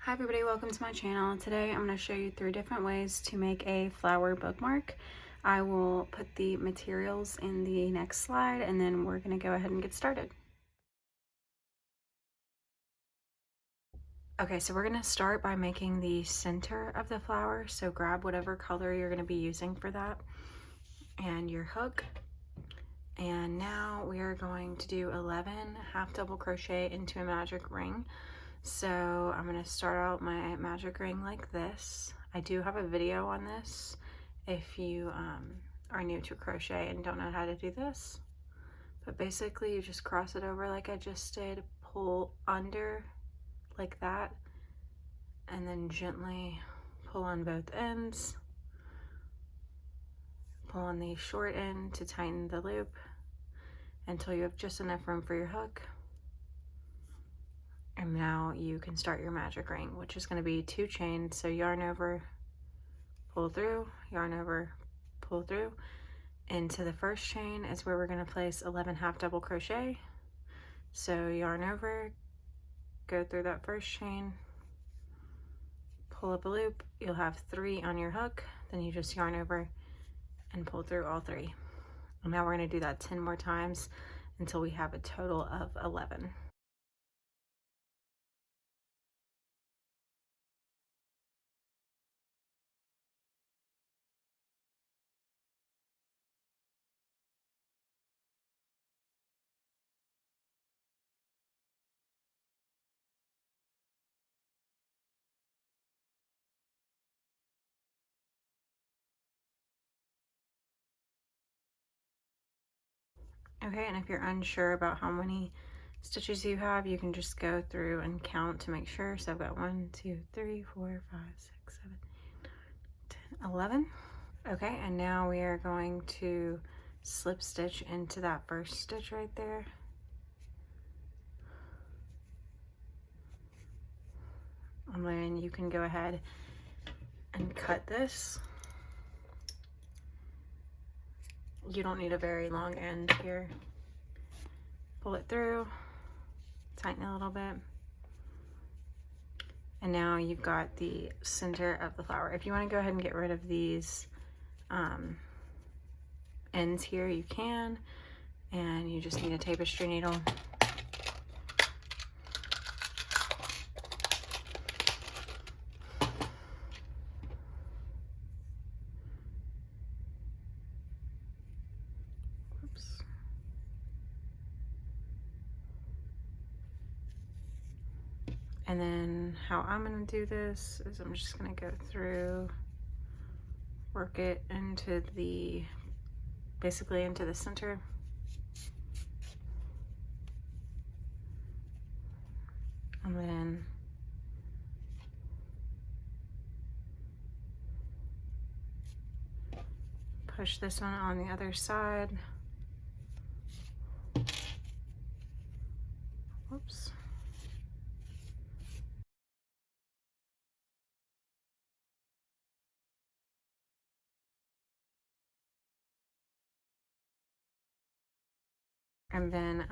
Hi everybody, welcome to my channel. Today I'm going to show you 3 different ways to make a flower bookmark. I will put the materials in the next slide and then we're going to go ahead and get started. Okay, so we're going to start by making the center of the flower. So grab whatever color you're going to be using for that and your hook. And now we are going to do 11 half double crochet into a magic ring. So I'm going to start out my magic ring like this. I do have a video on this if you are new to crochet and don't know how to do this. But basically you just cross it over like I just did, pull under like that, and then gently pull on both ends. Pull on the short end to tighten the loop until you have just enough room for your hook. And now you can start your magic ring, which is going to be 2 chains. So yarn over, pull through, yarn over, pull through. Into the first chain is where we're going to place 11 half double crochet. So yarn over, go through that first chain, pull up a loop. You'll have 3 on your hook. Then you just yarn over and pull through all 3. And now we're going to do that 10 more times until we have a total of 11. Okay, and if you're unsure about how many stitches you have, you can just go through and count to make sure. So I've got 1, 2, 3, 4, 5, 6, 7, 10, 11. Okay, and now we are going to slip stitch into that first stitch right there. And then you can go ahead and cut this. You don't need a very long end here. Pull it through, tighten a little bit. And now you've got the center of the flower. If you want to go ahead and get rid of these ends here, you can. And you just need a tapestry needle. Oops. And then how I'm going to do this is I'm just going to go through, work it into the, basically into the center. And then push this one on the other side. Whoops. And then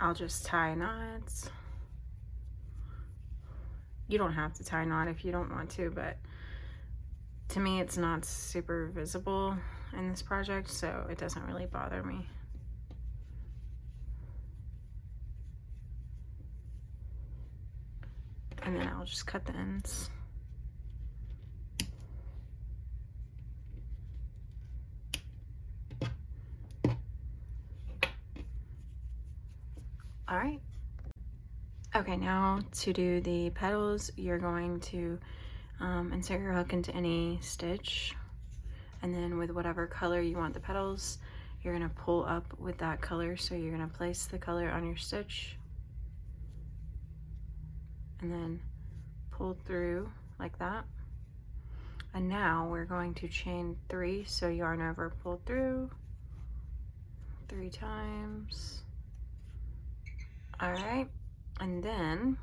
I'll just tie knots. You don't have to tie a knot if you don't want to, but to me it's not super visible in this project, so it doesn't really bother me. And then I'll just cut the ends. All right. Okay, now to do the petals, you're going to insert your hook into any stitch, and then with whatever color you want the petals, you're going to pull up with that color. So you're going to place the color on your stitch and then pull through like that. And now we're going to chain 3, so yarn over, pull through 3 times. All right, and then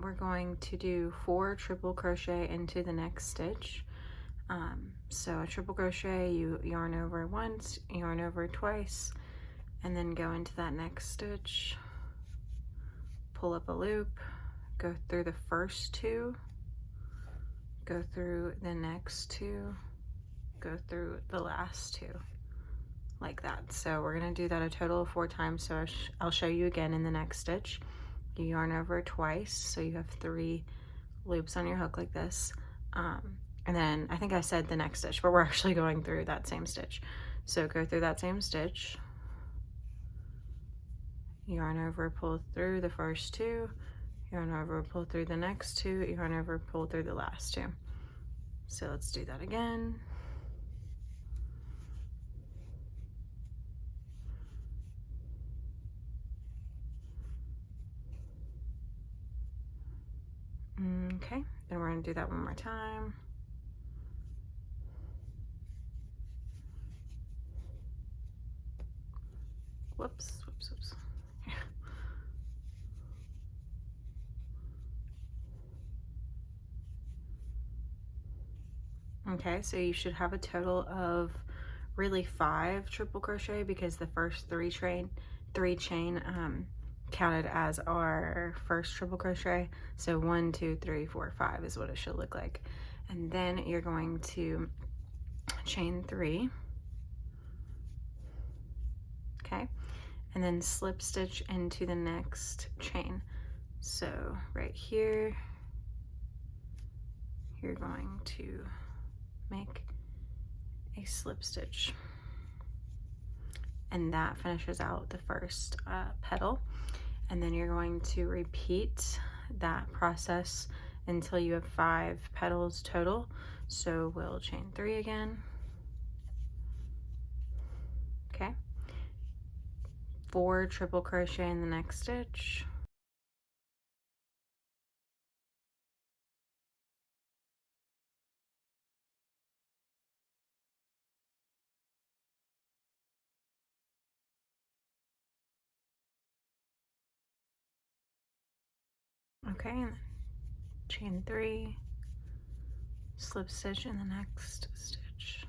we're going to do 4 triple crochet into the next stitch. So a triple crochet, you yarn over once, yarn over twice, and then go into that next stitch, pull up a loop, go through the first two, go through the next two, go through the last two, like that. So we're gonna do that a total of 4 times. So I'll show you again in the next stitch. You yarn over twice, so you have 3 loops on your hook like this. And then I think I said the next stitch, but we're actually going through that same stitch. So go through that same stitch, yarn over, pull through the first 2, yarn over, pull through the next 2, yarn over, pull through the last 2. So let's do that again. Okay, then we're gonna do that one more time. Whoops, whoops, whoops. Okay, so you should have a total of really 5 triple crochet, because the first 3 chain counted as our first triple crochet. So 1, 2, 3, 4, 5 is what it should look like. And then you're going to chain 3, okay, and then slip stitch into the next chain. So right here, you're going to make a slip stitch, and that finishes out the first petal. And then you're going to repeat that process until you have 5 petals total. So we'll chain 3 again, okay, 4 triple crochet in the next stitch, okay, and then chain 3, slip stitch in the next stitch,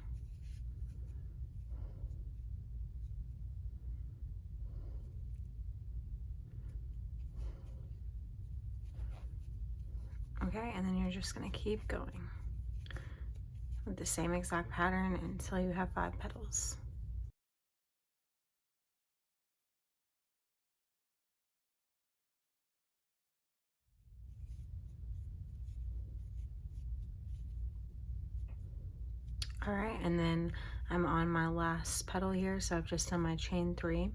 okay, and then you're just gonna keep going with the same exact pattern until you have 5 petals. All right, and then I'm on my last petal here, so I've just done my chain 3,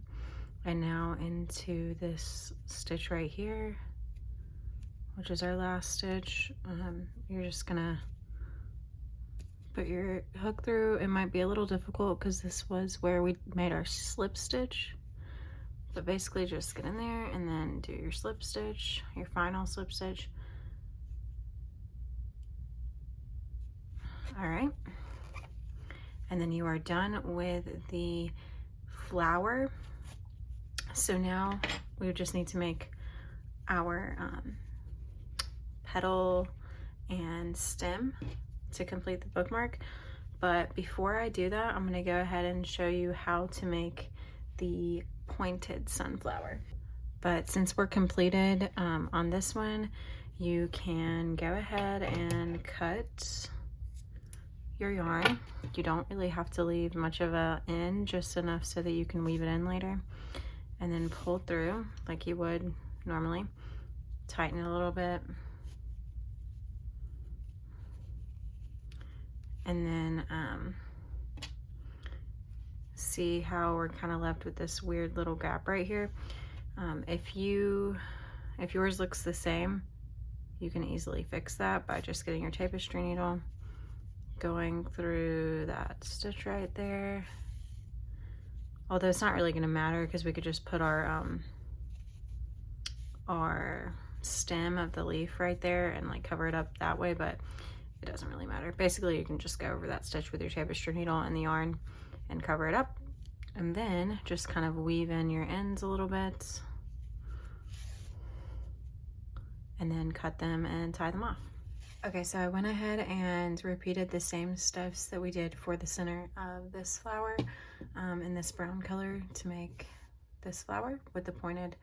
and now into this stitch right here, which is our last stitch. You're just gonna put your hook through. It might be a little difficult because this was where we made our slip stitch, but basically just get in there and then do your slip stitch, your final slip stitch. All right, and then you are done with the flower. So now we just need to make our petal and stem to complete the bookmark. But before I do that, I'm gonna go ahead and show you how to make the pointed sunflower. But since we're completed on this one, you can go ahead and cut your yarn. You don't really have to leave much of a end, just enough so that you can weave it in later. And then pull through like you would normally. Tighten it a little bit. And then see how we're kind of left with this weird little gap right here. If yours looks the same, you can easily fix that by just getting your tapestry needle, going through that stitch right there. Although it's not really going to matter because we could just put our stem of the leaf right there and like cover it up that way, but it doesn't really matter. Basically, you can just go over that stitch with your tapestry needle and the yarn and cover it up, and then just kind of weave in your ends a little bit and then cut them and tie them off. Okay, so I went ahead and repeated the same steps that we did for the center of this flower in this brown color to make this flower with the pointed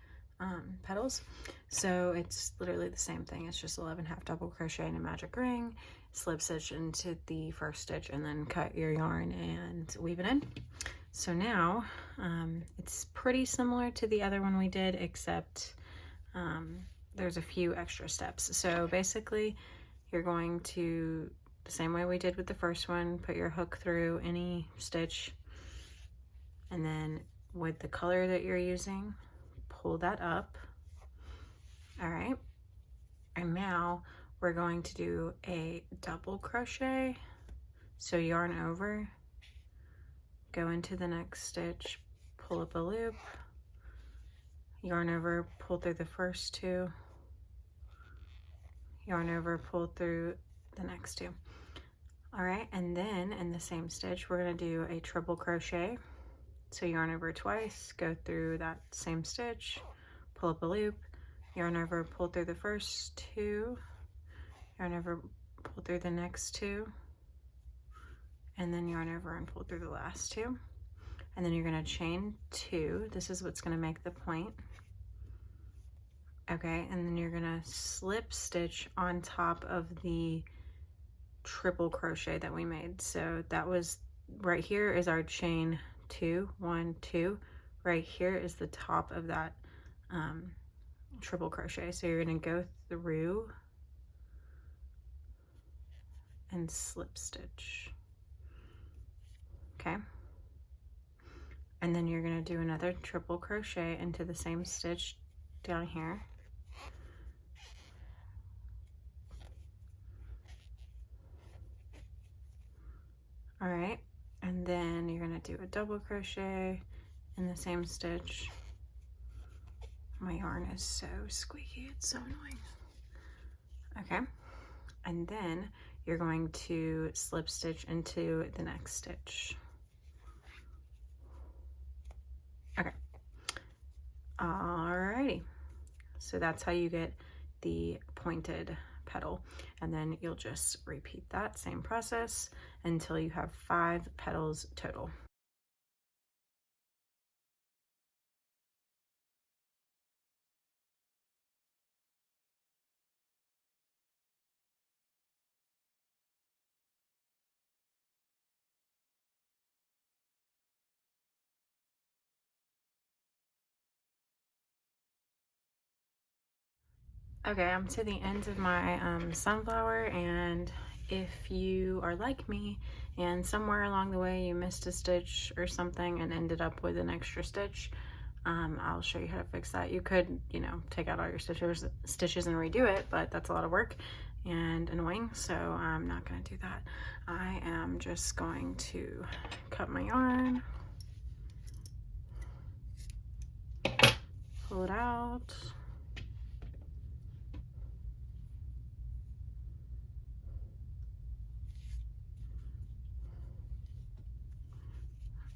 petals. So it's literally the same thing. It's just 11 half double crochet in a magic ring, slip stitch into the first stitch, and then cut your yarn and weave it in. So now it's pretty similar to the other one we did, except there's a few extra steps. So basically you're going to, the same way we did with the first one, put your hook through any stitch, and then with the color that you're using, pull that up. All right, and now we're going to do a double crochet. So yarn over, go into the next stitch, pull up a loop, yarn over, pull through the first two, yarn over, pull through the next two. All right, and then in the same stitch we're going to do a triple crochet. So yarn over twice, go through that same stitch, pull up a loop, yarn over, pull through the first two, yarn over, pull through the next two, and then yarn over and pull through the last two. And then you're going to chain two. This is what's going to make the point. Okay, and then you're going to slip stitch on top of the triple crochet that we made. So that was, right here is our chain 2, 1, 2. Right here is the top of that triple crochet. So you're going to go through and slip stitch. Okay, and then you're going to do another triple crochet into the same stitch down here. All right, and then you're going to do a double crochet in the same stitch. My yarn is so squeaky, it's so annoying. Okay, and then you're going to slip stitch into the next stitch. Okay, alrighty, so that's how you get the pointed petal, and then you'll just repeat that same process until you have 5 petals total. Okay, I'm to the end of my sunflower, and if you are like me and somewhere along the way you missed a stitch or something and ended up with an extra stitch, I'll show you how to fix that. You could, you know, take out all your stitches and redo it, but that's a lot of work and annoying, so I'm not going to do that. I am just going to cut my yarn, pull it out,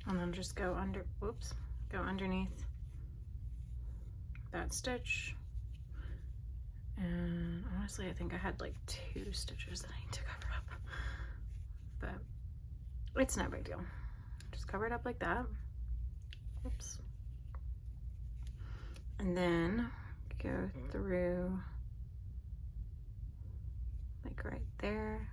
and then just go under, whoops, go underneath that stitch. And honestly, I think I had like 2 stitches that I need to cover up, but it's no big deal. Just cover it up like that. Oops. And then go through like right there.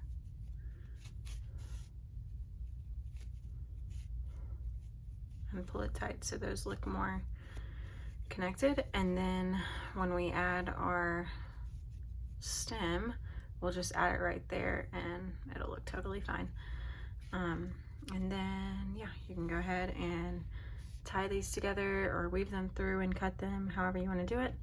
And pull it tight so those look more connected. And then when we add our stem, we'll just add it right there and it'll look totally fine. And then yeah, you can go ahead and tie these together or weave them through and cut them, however you want to do it.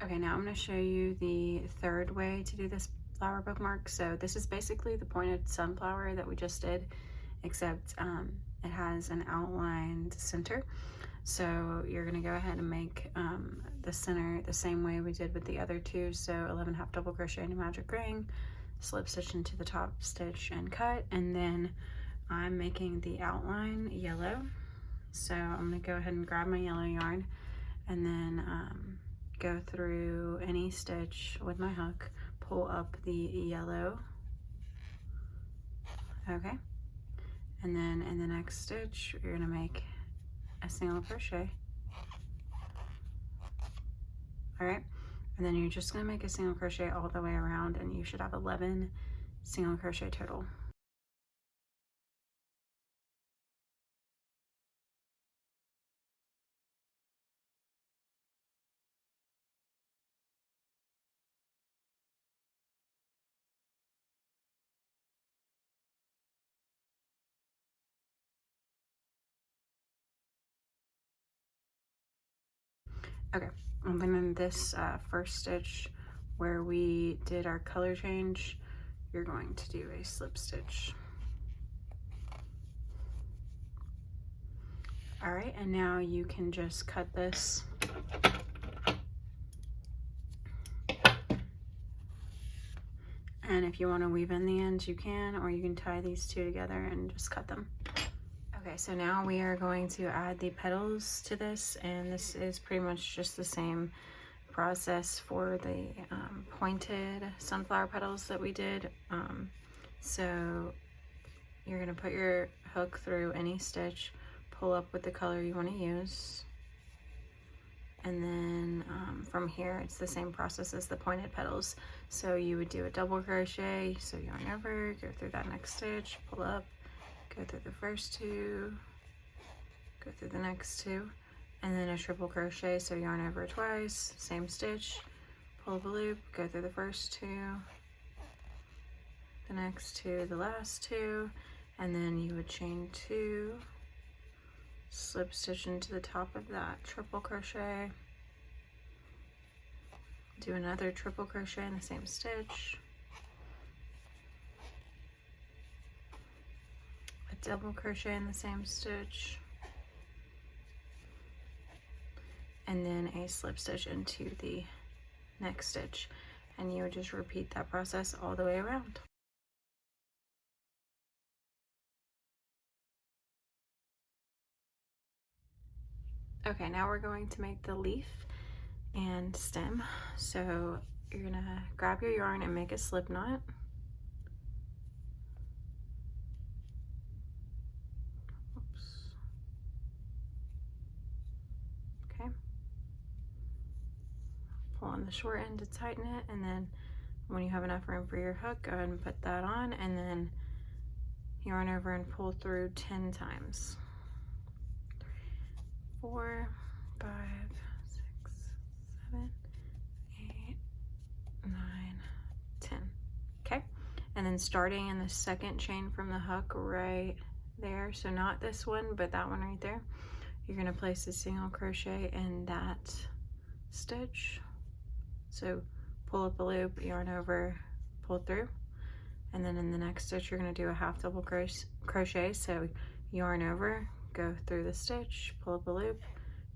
Okay, now I'm going to show you the third way to do this flower bookmark. So this is basically the pointed sunflower that we just did, except it has an outlined center. So you're going to go ahead and make the center the same way we did with the other two. So 11 half double crochet in a magic ring, slip stitch into the top stitch and cut, and then I'm making the outline yellow. So I'm going to go ahead and grab my yellow yarn and then go through any stitch with my hook, pull up the yellow, okay, And then in the next stitch, you're gonna make a single crochet. All right, and then you're just gonna make a single crochet all the way around, and you should have 11 single crochet total. Okay, and then in this first stitch where we did our color change, you're going to do a slip stitch. All right, and now you can just cut this. And if you want to weave in the ends, you can, or you can tie these two together and just cut them. Okay, so now we are going to add the petals to this, and this is pretty much just the same process for the pointed sunflower petals that we did. So you're gonna put your hook through any stitch, pull up with the color you want to use, and then from here it's the same process as the pointed petals. So you would do a double crochet, so yarn over, go through that next stitch, pull up, go through the first two, go through the next two, and then a triple crochet, so yarn over twice, same stitch, pull up a loop, go through the first two, the next two, the last two, and then you would chain two, slip stitch into the top of that triple crochet, do another triple crochet in the same stitch, a double crochet in the same stitch, and then a slip stitch into the next stitch, and you would just repeat that process all the way around. Okay, now we're going to make the leaf and stem. So you're gonna grab your yarn and make a slip knot. Oops. Okay. Pull on the short end to tighten it, and then when you have enough room for your hook, go ahead and put that on, and then yarn over and pull through 10 times. 4, 5, 6, 7, 8, 9, 10. Okay, and then starting in the second chain from the hook right there, so not this one but that one right there, you're going to place a single crochet in that stitch. So pull up a loop, yarn over, pull through, and then in the next stitch you're going to do a half double crochet, so yarn over, go through the stitch, pull up a loop,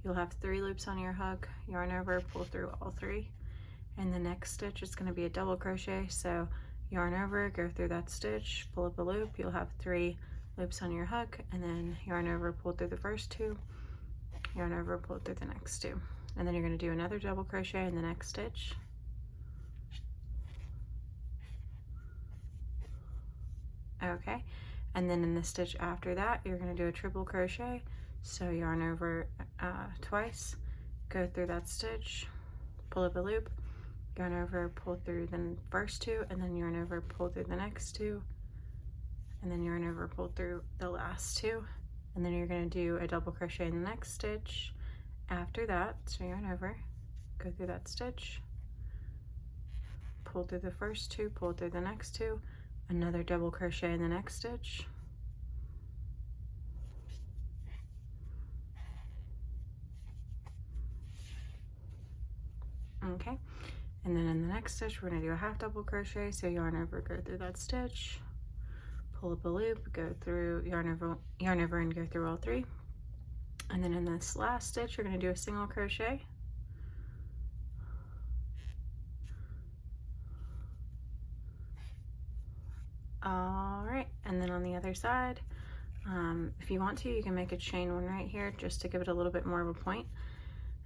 you'll have 3 loops on your hook, yarn over, pull through all 3. In the next stitch it's going to be a double crochet, so yarn over, go through that stitch, pull up a loop, you'll have 3 loops on your hook, and then yarn over, pull through the first 2, yarn over, pull through the next 2, and then you're going to do another double crochet in the next stitch. Okay, and then in the stitch after that you're going to do a triple crochet, so yarn over twice, go through that stitch, pull up a loop, yarn over, pull through the first 2, and then yarn over, pull through the next 2, and then yarn over, pull through the last 2, and then you're going to do a double crochet in the next stitch after that, so yarn over, go through that stitch, pull through the first 2, pull through the next 2, another double crochet in the next stitch, okay, and then in the next stitch we're going to do a half double crochet, so yarn over, go through that stitch, pull up a loop, go through, yarn over and go through all 3, and then in this last stitch you're going to do a single crochet, all right, and then on the other side, if you want to, you can make a chain 1 right here just to give it a little bit more of a point,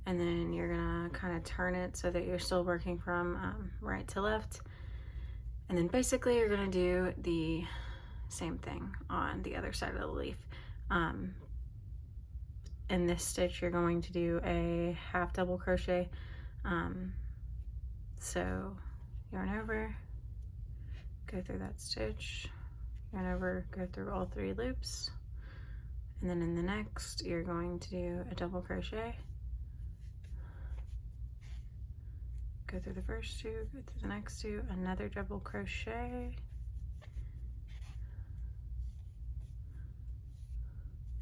and then you're gonna kind of turn it so that you're still working from right to left, and then basically you're gonna do the same thing on the other side of the leaf. In this stitch you're going to do a half double crochet, so yarn over, go through that stitch, yarn over, go through all 3 loops, and then in the next you're going to do a double crochet, go through the first 2, go through the next 2, another double crochet,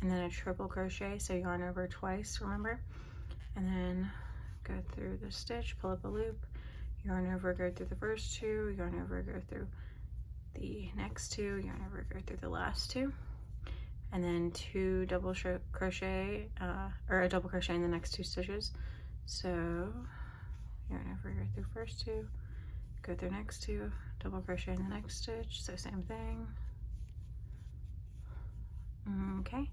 and then a triple crochet, so yarn over twice, remember, and then go through the stitch, pull up a loop, yarn over, go through the first 2, yarn over, go through the next 2, yarn over, go through the last 2, and then 2 double crochet, or a double crochet in the next 2 stitches. So yarn over, go through first 2, go through next 2, double crochet in the next stitch, so same thing. Okay,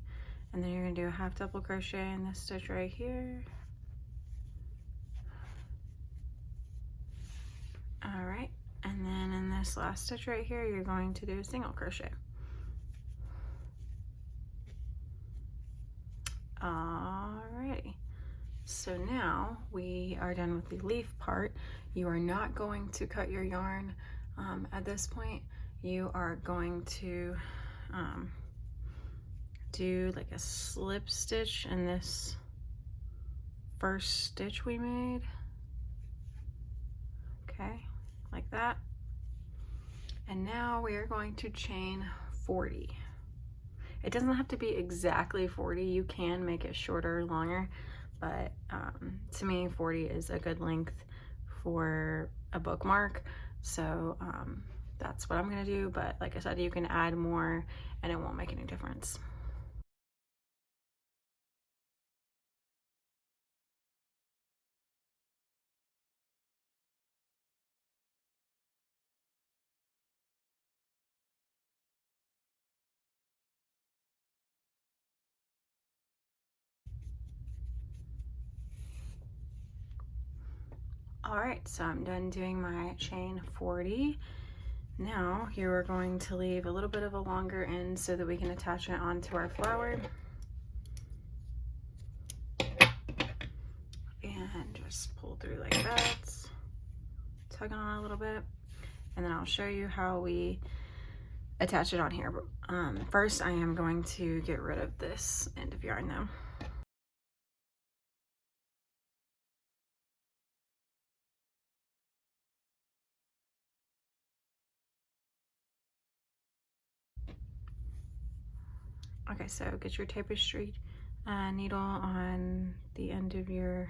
and then you're going to do a half double crochet in this stitch right here. All right, and then in this last stitch right here you're going to do a single crochet. Alrighty, so now we are done with the leaf part. You are not going to cut your yarn at this point. You are going to do like a slip stitch in this first stitch we made. Okay, like that. And now we are going to chain 40. It doesn't have to be exactly 40. You can make it shorter or longer, but to me 40 is a good length for a bookmark. So that's what I'm gonna do, but like I said, you can add more and it won't make any difference. All right, so I'm done doing my chain 40. Now you are going to leave a little bit of a longer end so that we can attach it onto our flower. And just pull through like that, tug on a little bit, and then I'll show you how we attach it on here. First I am going to get rid of this end of yarn though. Okay, so get your tapestry needle on the end of your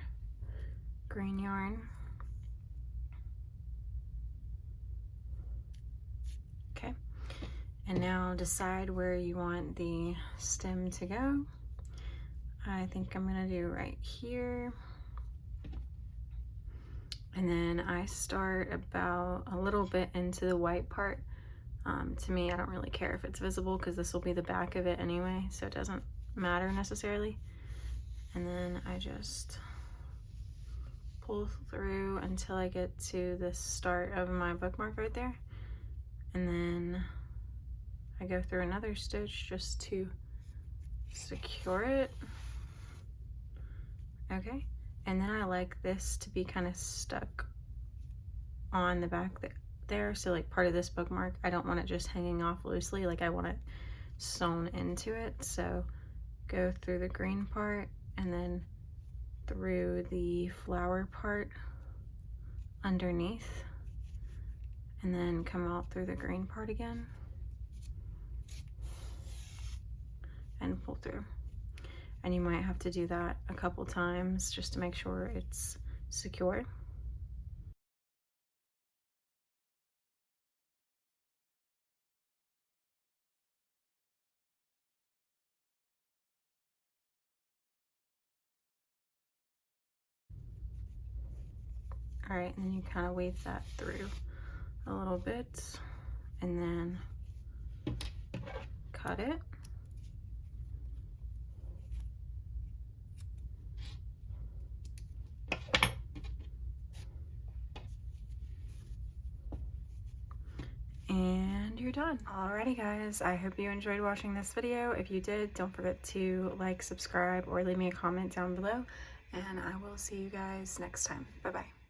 green yarn. Okay, and now decide where you want the stem to go. I think I'm gonna do right here. And then I start about a little bit into the white part. To me, I don't really care if it's visible because this will be the back of it anyway, so it doesn't matter necessarily. And then I just pull through until I get to the start of my bookmark right there. And then I go through another stitch just to secure it. Okay, and then I like this to be kind of stuck on the back there, so like part of this bookmark, I don't want it just hanging off loosely, like I want it sewn into it. So go through the green part and then through the flower part underneath, and then come out through the green part again and pull through. And you might have to do that a couple times just to make sure it's secure. All right, and then you kind of weave that through a little bit and then cut it. And you're done. fun. Alrighty guys, I hope you enjoyed watching this video. If you did, don't forget to like, subscribe, or leave me a comment down below, and I will see you guys next time. Bye bye.